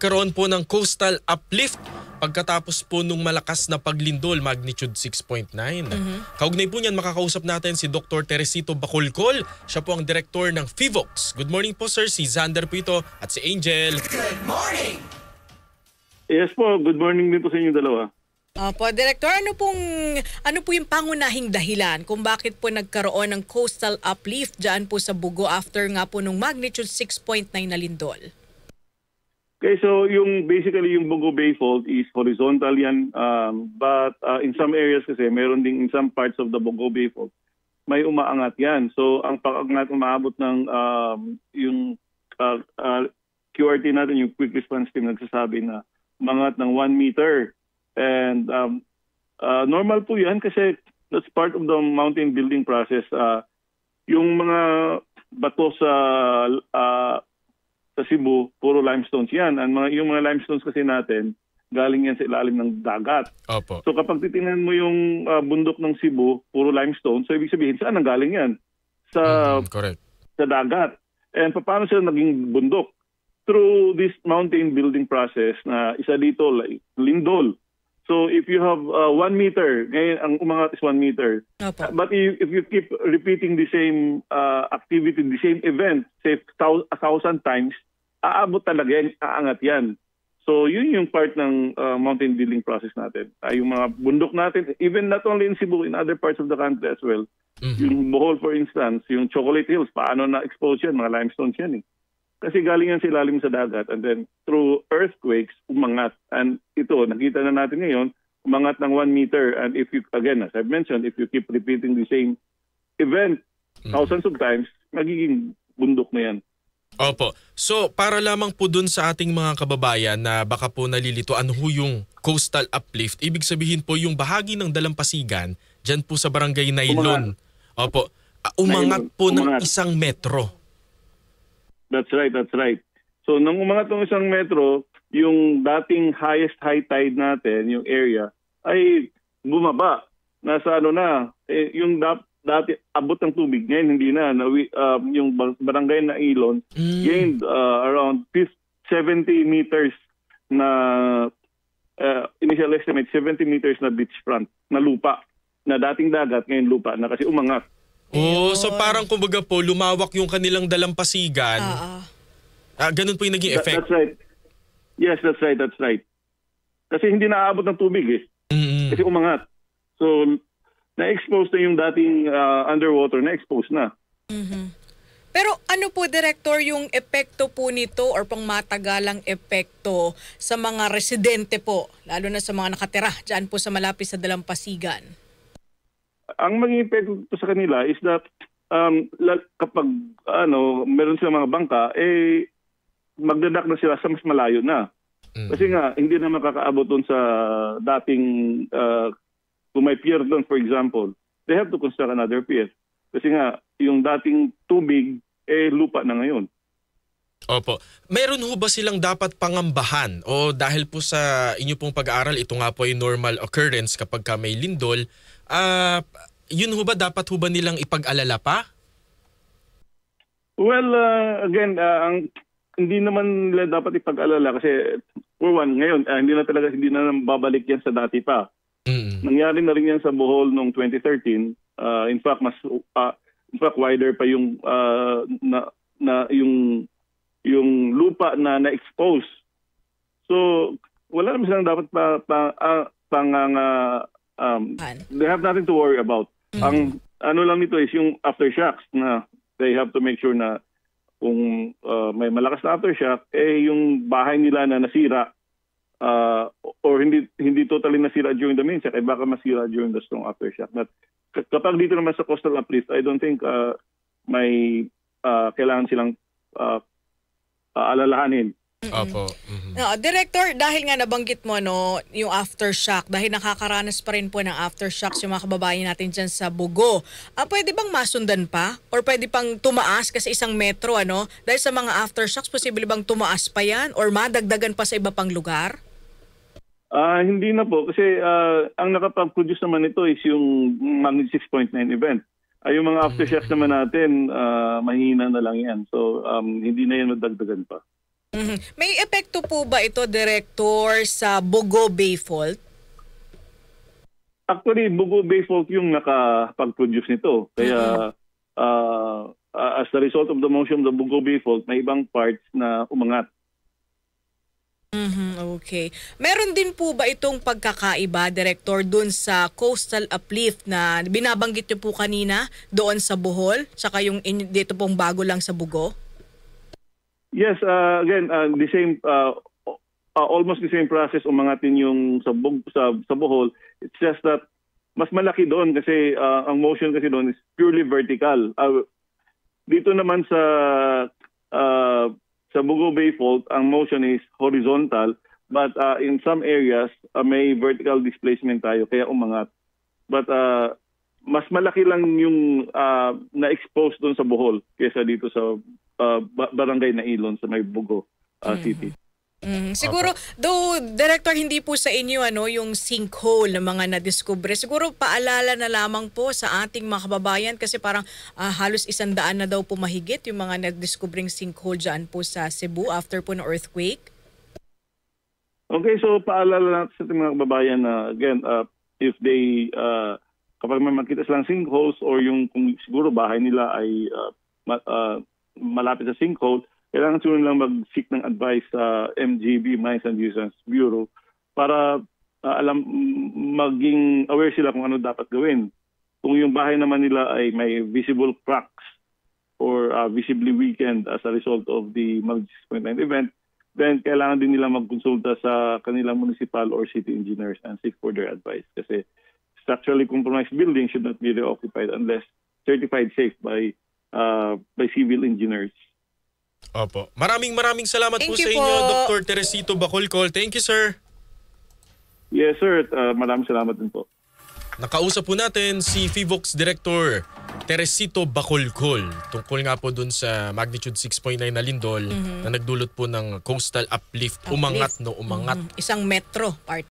nagkaroon po ng coastal uplift pagkatapos po nung malakas na paglindol, magnitude 6.9. Kaugnay po niyan, makakausap natin si Dr. Teresito Bacolcol. Siya po ang director ng FIVOX. Good morning po sir, si Xander po ito at si Angel. Good morning! Yes po, good morning din po sa inyo dalawa. Opo, Director, ano po yung pangunahing dahilan kung bakit po nagkaroon ng coastal uplift dyan po sa Bugo after nga po nung magnitude 6.9 na lindol? Okay, so basically yung Bugo Bay Fault is horizontal yan, but in some areas kasi meron ding in some parts of the Bugo Bay Fault may umaangat yan. So ang pag-angat umaabot ng yung QRT natin, yung quick response team nagsasabi na umangat ng 1 meter. And normal po yan kasi that's part of the mountain building process. Yung mga bato sa Cebu, puro limestones yan. And yung mga limestones kasi natin, galing yan sa ilalim ng dagat. Opo. So kapag titingnan mo yung bundok ng Cebu, puro limestone, so ibig sabihin, saan ang galing yan? Correct. Sa dagat. And paano sila naging bundok? Through this mountain building process na isa dito, like, lindol. So if you have 1 meter, ngayon ang umangat is 1 meter. Opo. But if you keep repeating the same activity, the same event, say 1,000 times, aabot talaga yan, aangat yan. So yun yung part ng mountain building process natin. Yung mga bundok natin, even not only in Cebu, in other parts of the country as well. Yung Bohol for instance, yung Chocolate Hills, paano na-expose yan? Mga limestones yan eh. Kasi galing yan sa ilalim sa dagat and then through earthquakes, umangat. And ito, nakita na natin ngayon, umangat ng 1 meter. And if you, again, as I've mentioned, if you keep repeating the same event thousands of times, magiging bundok na yan. Opo. So para lamang po dun sa ating mga kababayan na baka po nalilito ano ho yung coastal uplift, ibig sabihin po yung bahagi ng Dalampasigan, dyan po sa barangay Nailon. Opo. Umangat po ng 1 metro. That's right, that's right. So nung umangat ng 1 metro, yung dating highest high tide natin, yung area, ay bumaba. Nasa ano na, yung dati abot ng tubig, ngayon hindi na. Yung barangay na Ilon gained around 70 meters na, initial estimate, 70 meters na beachfront, na lupa. Na dating dagat, ngayon lupa na kasi umangat. Oh, so parang kumbaga po lumawak yung kanilang Dalampasigan. Ganun po yung naging effect. That's right. Yes, that's right, that's right. Kasi hindi naaabot ng tubig eh. Kasi umangat. So na-expose na yung dating underwater, na-expose na. Pero ano po, Director, yung epekto po nito or pang matagalang epekto sa mga residente po, lalo na sa mga nakatira dyan po sa malapit sa Dalampasigan? Ang maging epekto sa kanila is that kapag meron silang mga bangka, magdadak na sila sa mas malayo na. Kasi nga, hindi na makakaabot doon sa dating, kung may pier doon, for example, they have to construct another pier. Kasi nga, yung dating tubig, lupa na ngayon. Opo. Meron ho ba silang dapat pangambahan? O dahil po sa inyo pong pag-aaral, ito nga po ay normal occurrence kapag ka may lindol, yun ho ba, dapat ho ba nilang ipag-alala pa? Well, again, hindi naman nila dapat ipag-alala kasi for one, ngayon, hindi na babalik yan sa dati pa. Nangyari na rin yan sa Bohol noong 2013. In fact, wider pa yung yung lupa na na-expose. So, wala naman silang dapat they have nothing to worry about. Ang ano lang nito is yung aftershocks na they have to make sure na kung may malakas na aftershock, yung bahay nila na nasira or hindi totally nasira during the main shock, baka masira during the strong aftershock. But kapag dito naman sa coastal uplift, I don't think may kailangan silang alalahanin. Opo. No, Director, dahil nga nabanggit mo yung aftershock, dahil nakakaranas pa rin po ng aftershocks yung mga kababayan natin dyan sa Bugo, pwede bang masundan pa? Or pwede pang tumaas kasi 1 metro, dahil sa mga aftershocks, posible bang tumaas pa yan? Or madagdagan pa sa iba pang lugar? Hindi na po. Kasi ang nakapag-produce naman ito is yung magnitude 6.9 event. Yung mga aftershocks naman natin, mahina na lang yan. So, hindi na yan madagdagan pa. May epekto po ba ito, Director, sa Bogo Bay Fault? Actually, Bogo Bay Fault yung nakapag-produce nito. Kaya as a result of the motion of the Bogo Bay Fault, may ibang parts na umangat. Okay. Meron din po ba itong pagkakaiba, Director, dun sa coastal uplift na binabanggit niyo po kanina doon sa Bohol, saka yung dito pong bago lang sa Bugo? Yes, again, the same, almost the same process umangatin yung sa Bohol. It's just that mas malaki doon kasi ang motion kasi doon is purely vertical. Dito naman sa Bogo Bay Fault, ang motion is horizontal, but in some areas may vertical displacement tayo kaya umangat. But mas malaki lang yung na-expose doon sa Bohol kaysa dito sa barangay na Ilon sa may Bugo City. Siguro, though, Director, hindi po sa inyo yung sinkhole na mga nadiskubre. Siguro paalala na lamang po sa ating mga kababayan kasi parang halos 100 na daw po mahigit yung mga nadiskubreng sinkhole dyan po sa Cebu after po ng earthquake. Okay, so paalala natin sa ating mga kababayan na again, if they, kapag may makita silang sinkholes or yung kung siguro bahay nila ay malapit sa sinkhole, kailangan sila lang mag-seek ng advice sa MGB, Mines and Geoscience Bureau, para maging aware sila kung ano dapat gawin. Kung yung bahay naman nila ay may visible cracks or visibly weakened as a result of the Mag 6.9 event, then kailangan din nila magkonsulta sa kanilang municipal or city engineers and seek for their advice. Kasi structurally compromised building should not be reoccupied unless certified safe by civil engineers. Opo. Maraming salamat Thank po you sa inyo, po. Dr. Teresito Bacolcol. Thank you, sir. Yes, sir. Maraming salamat din po. Nakausap po natin si FIVOX Director Teresito Bacolcol tungkol nga po dun sa magnitude 6.9 na lindol na nagdulot po ng coastal uplift. Umangat. Isang metro part.